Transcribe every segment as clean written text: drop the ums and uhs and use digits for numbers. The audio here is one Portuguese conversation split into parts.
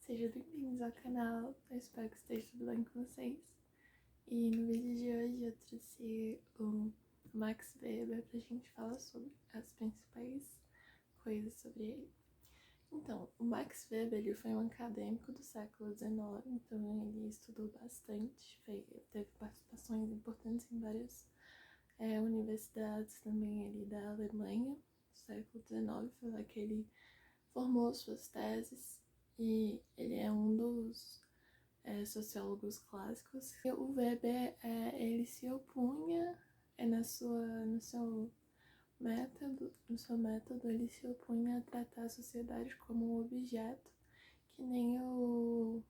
sejam bem-vindos ao canal, eu espero que esteja tudo bem com vocês. E no vídeo de hoje eu trouxe o Max Weber pra gente falar sobre as principais coisas sobre ele. Então, o Max Weber ele foi um acadêmico do século XIX, então ele estudou bastante, teve participações importantes em várias universidades também ali da Alemanha, do século XIX, foi lá que ele formou suas teses. E ele é um dos sociólogos clássicos. E o Weber, ele se opunha no seu método, ele se opunha a tratar a sociedade como um objeto, que nem o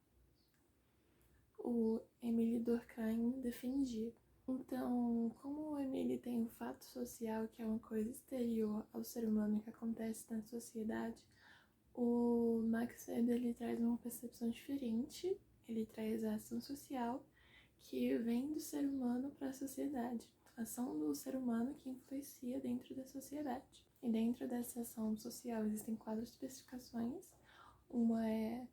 Émile Durkheim defendia. Então, como o Émile tem o fato social, que é uma coisa exterior ao ser humano que acontece na sociedade, o Max Weber ele traz uma percepção diferente, ele traz a ação social que vem do ser humano para a sociedade, a ação do ser humano que influencia dentro da sociedade. E dentro dessa ação social existem 4 especificações. Uma é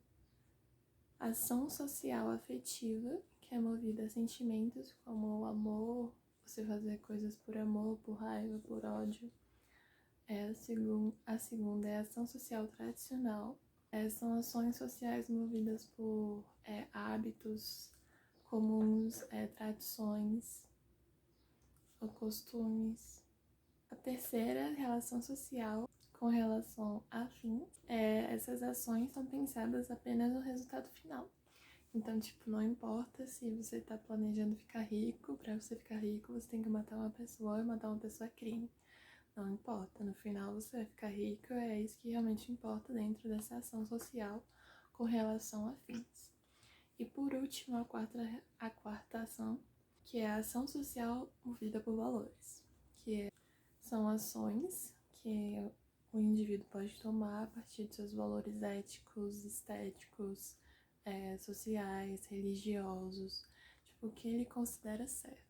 ação social afetiva, que é movida a sentimentos como o amor, você fazer coisas por amor, por raiva, por ódio. A segunda é a ação social tradicional. São ações sociais movidas por hábitos comuns, tradições ou costumes. A terceira é a relação social com relação a fins. Essas ações são pensadas apenas no resultado final. Então, não importa se você está planejando ficar rico, para você ficar rico você tem que matar uma pessoa, e matar uma pessoa é crime. Não importa, no final você vai ficar rico, é isso que realmente importa dentro dessa ação social com relação a fins. E por último, a quarta ação, que é a ação social movida por valores, são ações que o indivíduo pode tomar a partir de seus valores éticos, estéticos, sociais, religiosos, o que ele considera certo.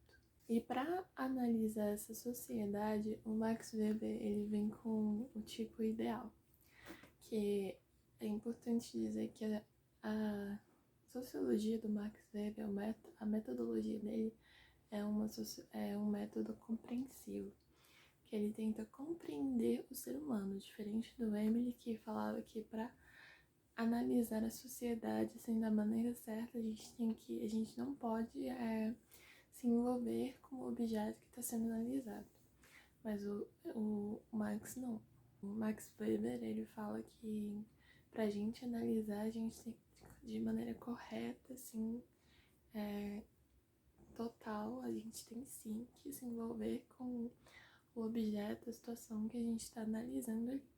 E para analisar essa sociedade, o Max Weber ele vem com o tipo ideal, que é importante dizer que a sociologia do Max Weber, a metodologia dele é um método compreensivo, que ele tenta compreender o ser humano, diferente do Emily, que falava que para analisar a sociedade assim, da maneira certa, a gente não pode se envolver com o objeto que está sendo analisado. Mas o Max não. O Max Weber, ele fala que pra gente analisar, a gente tem de maneira correta, assim, total, a gente tem sim que se envolver com o objeto, a situação que a gente está analisando ali.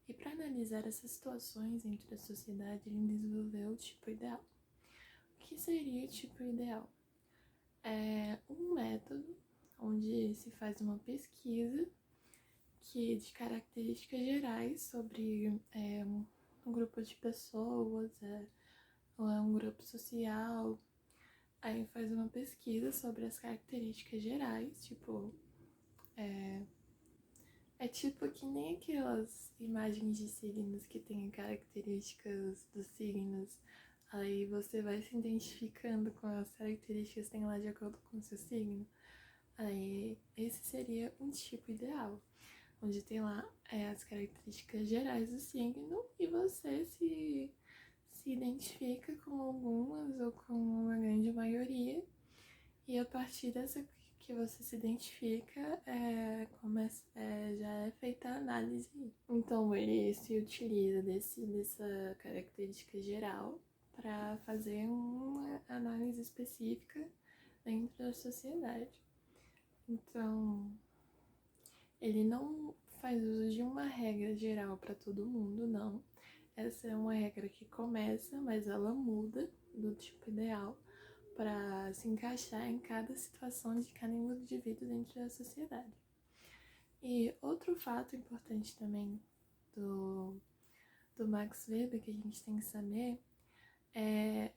E para analisar essas situações dentro da sociedade, ele desenvolveu o tipo ideal. O que seria o tipo ideal? É um método onde se faz uma pesquisa de características gerais sobre um grupo de pessoas, ou um grupo social. Aí faz uma pesquisa sobre as características gerais, tipo que nem aquelas imagens de signos que tem características dos signos. Aí você vai se identificando com as características que tem lá de acordo com o seu signo. Aí esse seria um tipo ideal, onde tem lá as características gerais do signo e você se identifica com algumas ou com uma grande maioria. E a partir dessa que você se identifica, já é feita a análise. Então ele se utiliza dessa característica geral para fazer uma análise específica dentro da sociedade. Então, ele não faz uso de uma regra geral para todo mundo, não. Essa é uma regra que começa, mas ela muda do tipo ideal para se encaixar em cada situação de cada indivíduo dentro da sociedade. E outro fato importante também do Max Weber que a gente tem que saber é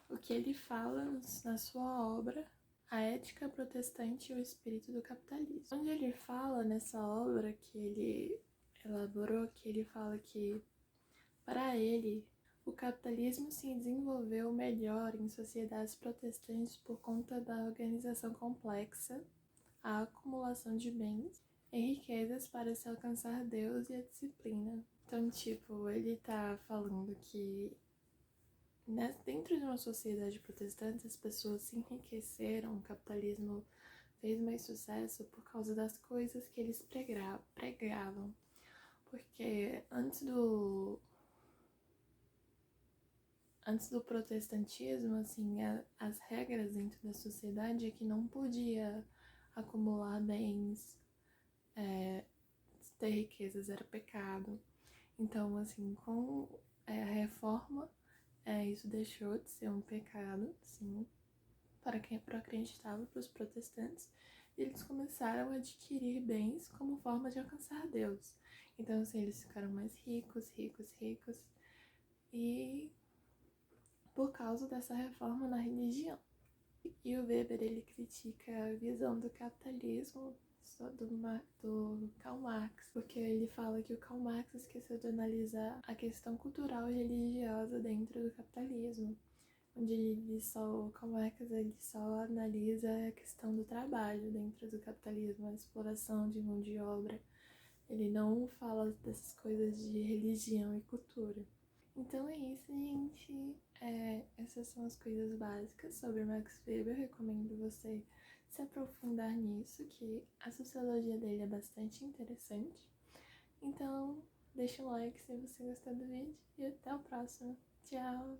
o que ele fala na sua obra A Ética Protestante e o Espírito do Capitalismo. Onde ele fala nessa obra que ele elaborou, que ele fala que para ele O capitalismo se desenvolveu melhor em sociedades protestantes por conta da organização complexa, a acumulação de bens e riquezas para se alcançar Deus e a disciplina. Então, tipo, ele tá falando que dentro de uma sociedade protestante as pessoas se enriqueceram, o capitalismo fez mais sucesso por causa das coisas que eles pregavam. Porque antes do protestantismo, assim, as regras dentro da sociedade é que não podia acumular bens, ter riquezas era pecado. Então, assim, com a reforma, isso deixou de ser um pecado, sim, para quem acreditava, para os protestantes, e eles começaram a adquirir bens como forma de alcançar Deus. Então, assim, eles ficaram mais ricos, e por causa dessa reforma na religião. E o Weber, ele critica a visão do capitalismo do Karl Marx, porque ele fala que o Karl Marx esqueceu de analisar a questão cultural e religiosa dentro do capitalismo, onde o Karl Marx ele só analisa a questão do trabalho dentro do capitalismo, a exploração de mão de obra. Ele não fala dessas coisas de religião e cultura. Então é isso, gente. Essas são as coisas básicas sobre Max Weber. Eu recomendo você se aprofundar nisso, que a sociologia dele é bastante interessante. Então, deixa um like se você gostou do vídeo e até o próximo. Tchau!